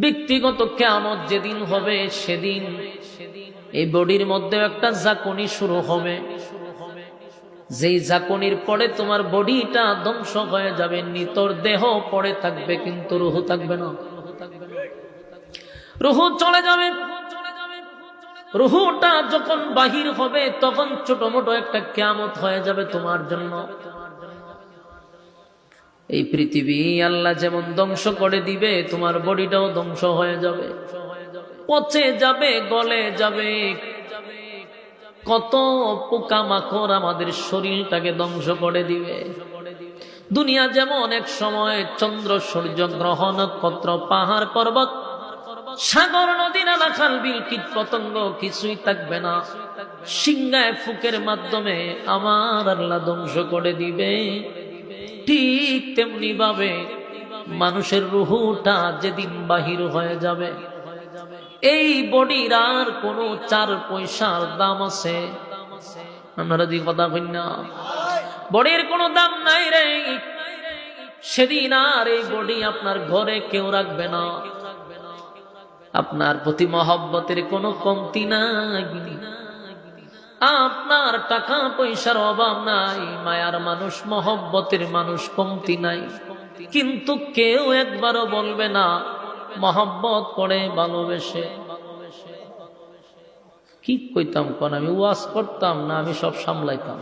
ব্যক্তিগত কিয়ামত যেদিন হবে সেদিন এই বডির মধ্যে একটা ঝাঁকুনি শুরু হবে। যেই ঝাঁকুনির পরে তোমার বডিটা ধ্বংস হয়ে যাবে, নিতর দেহ পড়ে থাকবে কিন্তু রূহ থাকবে না। রূহ চলে যাবে। রূহটা যখন বাহির হবে তখন ছোট মোটো একটা কিয়ামত হয়ে যাবে তোমার জন্য। এই পৃথিবী আল্লাহ যেমন ধ্বংস করে দিবে, তোমার বডিটাও ধ্বংস হয়ে যাবে, পচে যাবে, গলে যাবে। কত পোকামাকড় আমাদের শরীরটাকে ধ্বংস করে দিবে। দুনিয়া যেমন এক সময় চন্দ্র, সূর্য, গ্রহ, নক্ষত্র, পাহাড়, পর্বত, সাগর, নদী, নালা, খাল, বিল, কীট পতঙ্গ কিছুই থাকবে না, সিংহায় ফুকের মাধ্যমে আমার আল্লাহ ধ্বংস করে দিবে। ঠিক তেমনি ভাবে মানুষের রূহটা যেদিন বাহির হয়ে যাবে, এই বডির আর কোনো 4 পয়সার দাম আছে? আপনারা যে কথা কইন না, বডির কোনো দাম নাই রে। সেদিন আর এই বডি আপনার ঘরে কেউ রাখবে না। আপনার প্রতি মহব্বতের কোনো কমতি নাই, আপনার টাকা পয়সার অভাব নাই, মায়ার মানুষ, মহব্বতের মানুষ কমতি নাই। কিন্তু কেউ একবারও বলবে না মহব্বত করে ভালোবেসে। কি কইতাম কোন, আমি ওয়াজ করতাম না আমি সব সামলাইতাম?